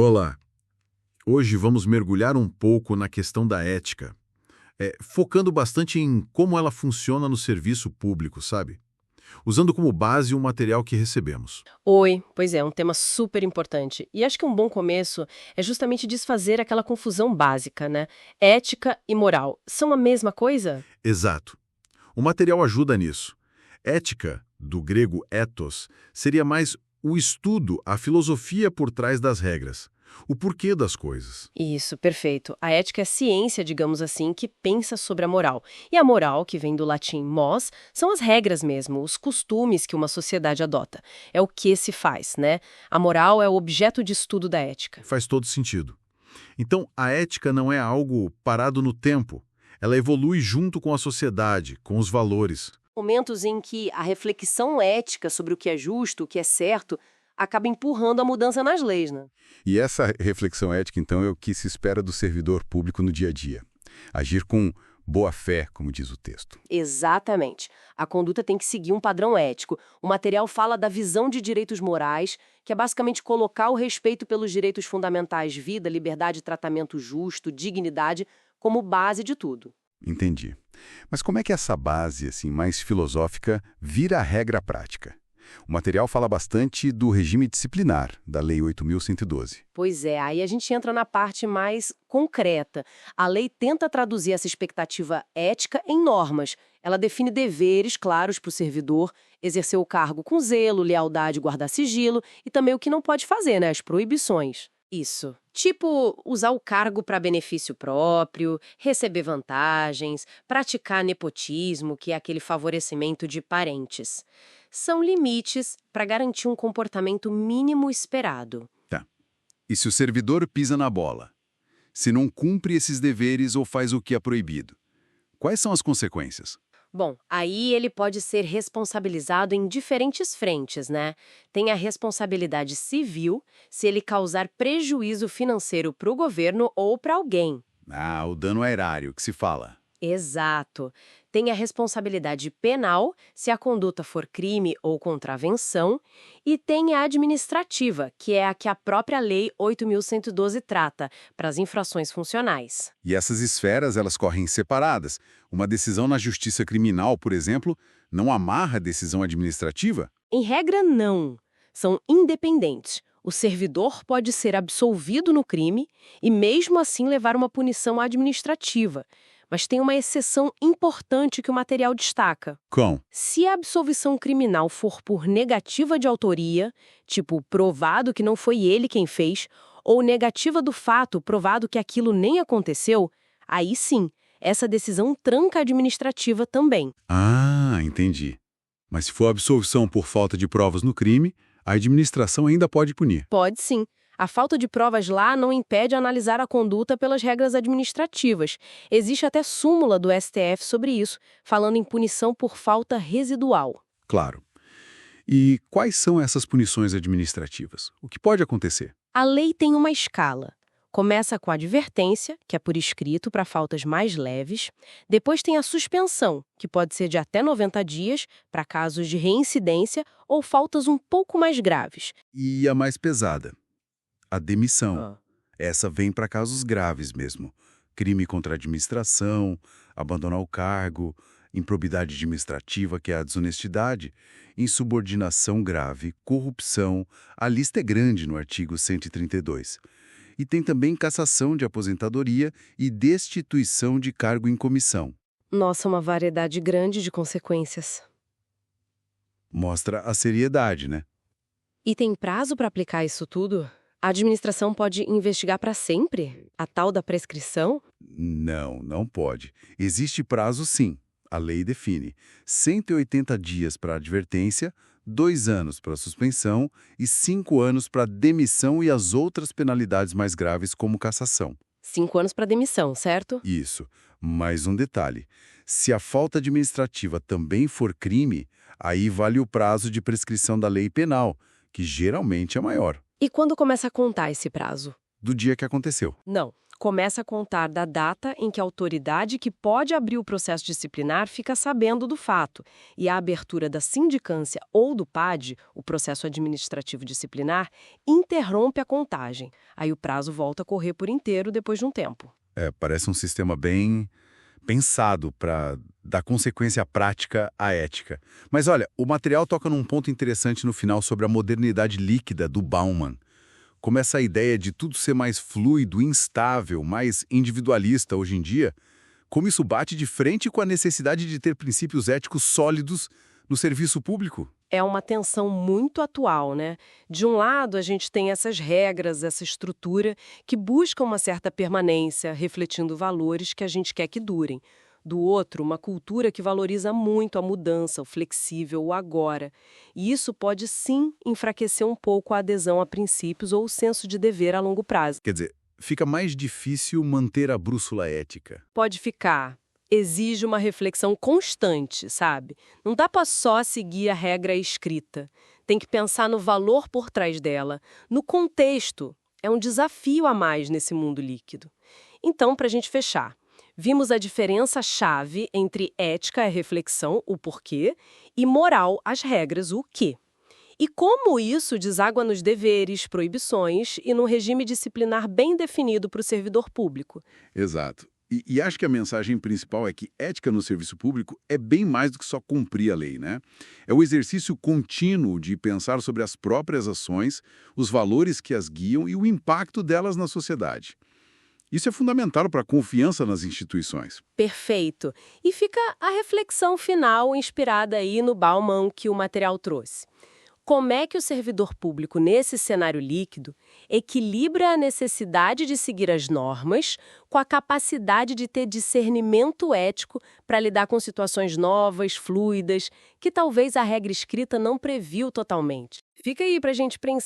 Olá! Hoje vamos mergulhar um pouco na questão da ética, focando bastante em como ela funciona no serviço público, sabe? Usando como base o material que recebemos. Oi, pois é, um tema super importante. E acho que um bom começo é justamente desfazer aquela confusão básica, né? Ética e moral são a mesma coisa? Exato. O material ajuda nisso. Ética, do grego ethos, seria mais o estudo, a filosofia por trás das regras, o porquê das coisas. Isso, perfeito. A ética é a ciência, digamos assim, que pensa sobre a moral. E a moral, que vem do latim mos, são as regras mesmo, os costumes que uma sociedade adota. É o que se faz, né? A moral é o objeto de estudo da ética. Faz todo sentido. Então, a ética não é algo parado no tempo. Ela evolui junto com a sociedade, com os valores. Momentos em que a reflexão ética sobre o que é justo, o que é certo, acaba empurrando a mudança nas leis, né? E essa reflexão ética, então, é o que se espera do servidor público no dia a dia. Agir com boa fé, como diz o texto. Exatamente. A conduta tem que seguir um padrão ético. O material fala da visão de direitos morais, que é basicamente colocar o respeito pelos direitos fundamentais, vida, liberdade, tratamento justo, dignidade, como base de tudo. Entendi. Mas como é que essa base, assim, mais filosófica, vira a regra prática? O material fala bastante do regime disciplinar, da Lei 8.112. Pois é, aí a gente entra na parte mais concreta. A lei tenta traduzir essa expectativa ética em normas. Ela define deveres claros para o servidor, exercer o cargo com zelo, lealdade, guardar sigilo e também o que não pode fazer, né? As proibições. Isso. Tipo, usar o cargo para benefício próprio, receber vantagens, praticar nepotismo, que é aquele favorecimento de parentes. São limites para garantir um comportamento mínimo esperado. Tá. E se o servidor pisa na bola? Se não cumpre esses deveres ou faz o que é proibido? Quais são as consequências? Bom, aí ele pode ser responsabilizado em diferentes frentes, né? Tem a responsabilidade civil, se ele causar prejuízo financeiro para o governo ou para alguém. Ah, o dano erário, que se fala. Exato. Tem a responsabilidade penal, se a conduta for crime ou contravenção, e tem a administrativa, que é a que a própria Lei 8.112 trata, para as infrações funcionais. E essas esferas, elas correm separadas. Uma decisão na justiça criminal, por exemplo, não amarra a decisão administrativa? Em regra, não. São independentes. O servidor pode ser absolvido no crime e, mesmo assim, levar uma punição administrativa. Mas tem uma exceção importante que o material destaca. Com. Se a absolvição criminal for por negativa de autoria, tipo provado que não foi ele quem fez, ou negativa do fato, provado que aquilo nem aconteceu, aí sim, essa decisão tranca a administrativa também. Ah, entendi. Mas se for absolvição por falta de provas no crime, a administração ainda pode punir. Pode sim. A falta de provas lá não impede analisar a conduta pelas regras administrativas. Existe até súmula do STF sobre isso, falando em punição por falta residual. Claro. E quais são essas punições administrativas? O que pode acontecer? A lei tem uma escala. Começa com a advertência, que é por escrito para faltas mais leves. Depois tem a suspensão, que pode ser de até 90 dias, para casos de reincidência ou faltas um pouco mais graves. E a mais pesada? A demissão. Ah. Essa vem para casos graves mesmo. Crime contra a administração, abandonar o cargo, improbidade administrativa, que é a desonestidade, insubordinação grave, corrupção. A lista é grande no artigo 132. E tem também cassação de aposentadoria e destituição de cargo em comissão. Nossa, uma variedade grande de consequências. Mostra a seriedade, né? E tem prazo para aplicar isso tudo? A administração pode investigar para sempre? A tal da prescrição? Não, não pode. Existe prazo sim. A lei define 180 dias para advertência, 2 anos para suspensão e 5 anos para demissão e as outras penalidades mais graves como cassação. 5 anos para demissão, certo? Isso. Mais um detalhe. Se a falta administrativa também for crime, aí vale o prazo de prescrição da lei penal, que geralmente é maior. E quando começa a contar esse prazo? Do dia que aconteceu. Não. começa a contar da data em que a autoridade que pode abrir o processo disciplinar fica sabendo do fato, e a abertura da sindicância ou do PAD, o processo administrativo disciplinar, interrompe a contagem. Aí o prazo volta a correr por inteiro depois de um tempo. Parece um sistema bem pensado para dar consequência prática à ética. Mas olha, o material toca num ponto interessante no final sobre a modernidade líquida do Bauman. Como essa ideia de tudo ser mais fluido, instável, mais individualista hoje em dia, como isso bate de frente com a necessidade de ter princípios éticos sólidos no serviço público. É uma tensão muito atual, né? De um lado, a gente tem essas regras, essa estrutura que busca uma certa permanência, refletindo valores que a gente quer que durem. Do outro, uma cultura que valoriza muito a mudança, o flexível, o agora. E isso pode, sim, enfraquecer um pouco a adesão a princípios ou o senso de dever a longo prazo. Quer dizer, fica mais difícil manter a bússola ética. Pode ficar. Exige uma reflexão constante, sabe? Não dá para só seguir a regra escrita. Tem que pensar no valor por trás dela, no contexto. É um desafio a mais nesse mundo líquido. Então, para a gente fechar, vimos a diferença-chave entre ética, a reflexão, o porquê, e moral, as regras, o quê. E como isso deságua nos deveres, proibições e num regime disciplinar bem definido para o servidor público. Exato. E acho que a mensagem principal é que ética no serviço público é bem mais do que só cumprir a lei, né? É o exercício contínuo de pensar sobre as próprias ações, os valores que as guiam e o impacto delas na sociedade. Isso é fundamental para a confiança nas instituições. Perfeito. E fica a reflexão final inspirada aí no Bauman que o material trouxe. Como é que o servidor público, nesse cenário líquido, equilibra a necessidade de seguir as normas com a capacidade de ter discernimento ético para lidar com situações novas, fluidas, que talvez a regra escrita não previu totalmente? Fica aí para a gente pensar.